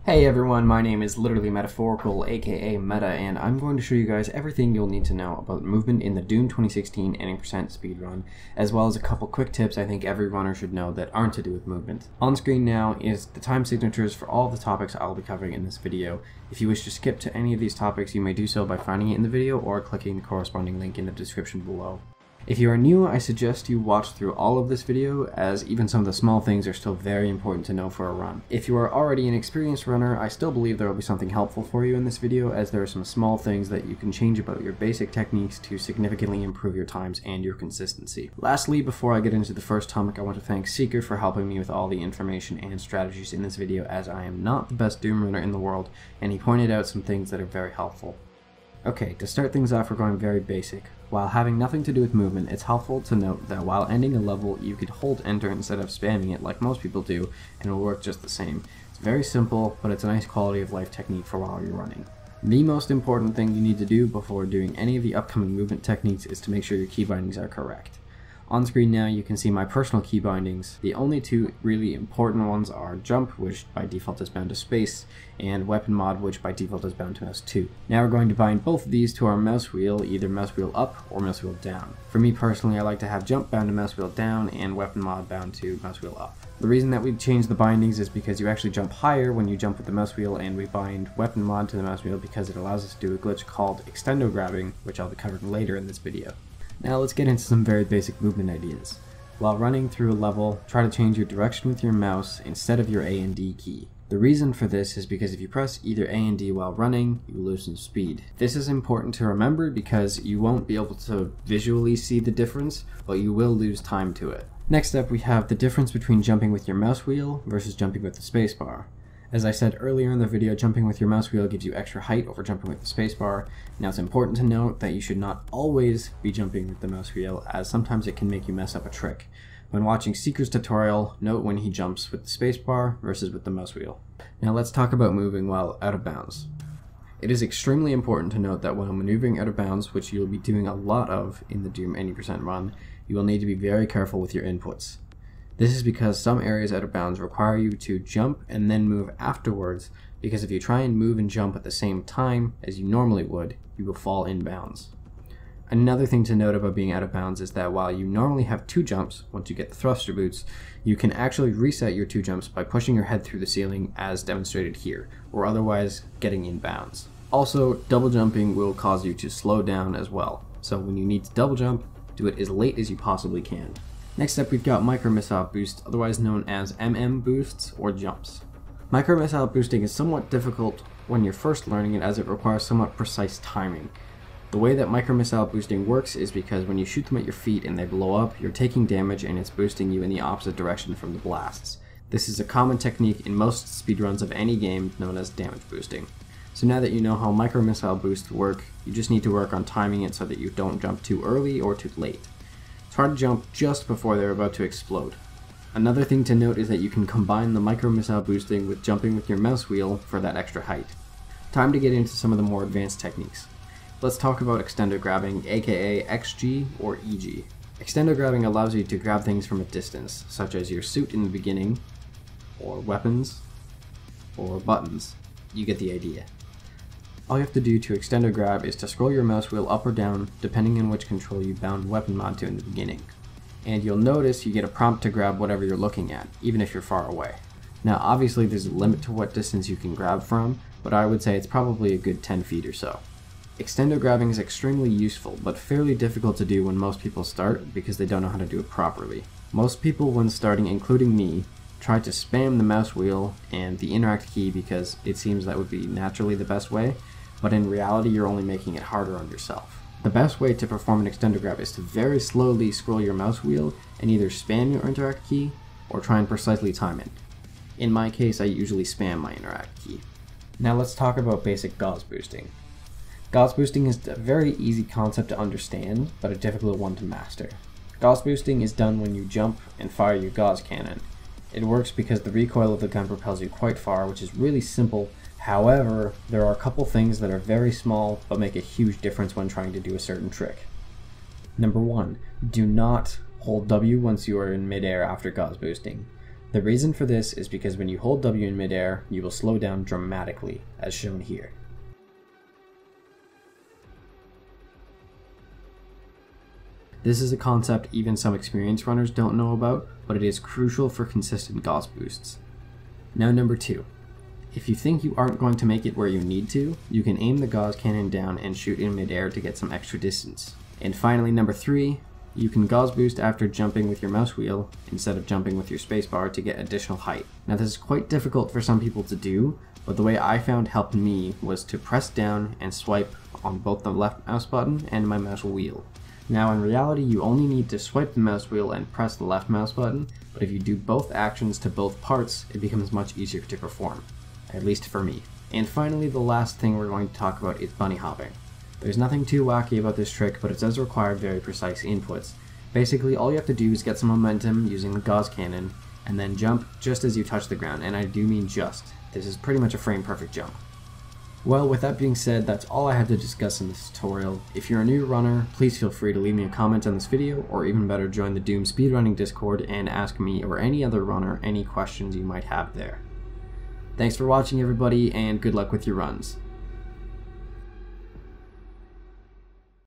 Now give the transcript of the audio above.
Hey everyone, my name is Literally Metaphorical, aka Meta, and I'm going to show you guys everything you'll need to know about movement in the Doom 2016 any% speedrun, as well as a couple quick tips I think every runner should know that aren't to do with movement. On screen now is the time signatures for all the topics I'll be covering in this video. If you wish to skip to any of these topics, you may do so by finding it in the video or clicking the corresponding link in the description below. If you are new, I suggest you watch through all of this video, as even some of the small things are still very important to know for a run. If you are already an experienced runner, I still believe there will be something helpful for you in this video, as there are some small things that you can change about your basic techniques to significantly improve your times and your consistency. Lastly, before I get into the first topic, I want to thank Seeker for helping me with all the information and strategies in this video, as I am not the best Doom runner in the world, and he pointed out some things that are very helpful. Okay, to start things off, we're going very basic. While having nothing to do with movement, it's helpful to note that while ending a level, you could hold enter instead of spamming it like most people do, and it will work just the same. It's very simple, but it's a nice quality of life technique for while you're running. The most important thing you need to do before doing any of the upcoming movement techniques is to make sure your key bindings are correct. On screen now you can see my personal key bindings. The only two really important ones are jump, which by default is bound to space, and weapon mod, which by default is bound to mouse 2. Now we're going to bind both of these to our mouse wheel, either mouse wheel up or mouse wheel down. For me personally, I like to have jump bound to mouse wheel down and weapon mod bound to mouse wheel up. The reason that we changed the bindings is because you actually jump higher when you jump with the mouse wheel, and we bind weapon mod to the mouse wheel because it allows us to do a glitch called Extendo Grabbing, which I'll be covering later in this video. Now let's get into some very basic movement ideas. While running through a level, try to change your direction with your mouse instead of your A and D key. The reason for this is because if you press either A and D while running, you lose some speed. This is important to remember because you won't be able to visually see the difference, but you will lose time to it. Next up, we have the difference between jumping with your mouse wheel versus jumping with the spacebar. As I said earlier in the video, jumping with your mouse wheel gives you extra height over jumping with the spacebar. Now it's important to note that you should not always be jumping with the mouse wheel, as sometimes it can make you mess up a trick. When watching Seeker's tutorial, note when he jumps with the spacebar versus with the mouse wheel. Now let's talk about moving while out of bounds. It is extremely important to note that while maneuvering out of bounds, which you'll be doing a lot of in the Doom any% run, you will need to be very careful with your inputs. This is because some areas out of bounds require you to jump and then move afterwards, because if you try and move and jump at the same time as you normally would, you will fall in bounds. Another thing to note about being out of bounds is that while you normally have 2 jumps once you get the thruster boots, you can actually reset your 2 jumps by pushing your head through the ceiling as demonstrated here, or otherwise getting in bounds. Also, double jumping will cause you to slow down as well, so when you need to double jump, do it as late as you possibly can. Next up, we've got micro missile boosts, otherwise known as MM boosts or jumps. Micro missile boosting is somewhat difficult when you're first learning it, as it requires somewhat precise timing. The way that micro missile boosting works is because when you shoot them at your feet and they blow up, you're taking damage and it's boosting you in the opposite direction from the blasts. This is a common technique in most speedruns of any game, known as damage boosting. So now that you know how micro missile boosts work, you just need to work on timing it so that you don't jump too early or too late. Try to jump just before they're about to explode. Another thing to note is that you can combine the micro missile boosting with jumping with your mouse wheel for that extra height. Time to get into some of the more advanced techniques. Let's talk about extendo grabbing, aka XG or EG. Extendo grabbing allows you to grab things from a distance, such as your suit in the beginning, or weapons, or buttons. You get the idea. All you have to do to extendo grab is to scroll your mouse wheel up or down, depending on which control you bound weapon mod to in the beginning. And you'll notice you get a prompt to grab whatever you're looking at, even if you're far away. Now obviously there's a limit to what distance you can grab from, but I would say it's probably a good 10 feet or so. Extendo grabbing is extremely useful, but fairly difficult to do when most people start because they don't know how to do it properly. Most people when starting, including me, try to spam the mouse wheel and the interact key because it seems that would be naturally the best way, but in reality you're only making it harder on yourself. The best way to perform an extendo grab is to very slowly scroll your mouse wheel and either spam your interact key or try and precisely time it. In my case, I usually spam my interact key. Now let's talk about basic Gauss boosting. Gauss boosting is a very easy concept to understand, but a difficult one to master. Gauss boosting is done when you jump and fire your Gauss cannon. It works because the recoil of the gun propels you quite far, which is really simple. However, there are a couple things that are very small but make a huge difference when trying to do a certain trick. Number 1, do not hold W once you are in midair after Gauss boosting. The reason for this is because when you hold W in midair, you will slow down dramatically, as shown here. This is a concept even some experienced runners don't know about, but it is crucial for consistent Gauss boosts. Now number 2. If you think you aren't going to make it where you need to, you can aim the Gauss cannon down and shoot in midair to get some extra distance. And finally number 3, you can Gauss boost after jumping with your mouse wheel instead of jumping with your spacebar to get additional height. Now this is quite difficult for some people to do, but the way I found helped me was to press down and swipe on both the left mouse button and my mouse wheel. Now in reality you only need to swipe the mouse wheel and press the left mouse button, but if you do both actions to both parts, it becomes much easier to perform. At least for me. And finally, the last thing we're going to talk about is bunny hopping. There's nothing too wacky about this trick, but it does require very precise inputs. Basically, all you have to do is get some momentum using the Gauss cannon, and then jump just as you touch the ground, and I do mean just. This is pretty much a frame-perfect jump. Well, with that being said, that's all I had to discuss in this tutorial. If you're a new runner, please feel free to leave me a comment on this video, or even better, join the Doom Speedrunning Discord and ask me or any other runner any questions you might have there. Thanks for watching everybody, and good luck with your runs.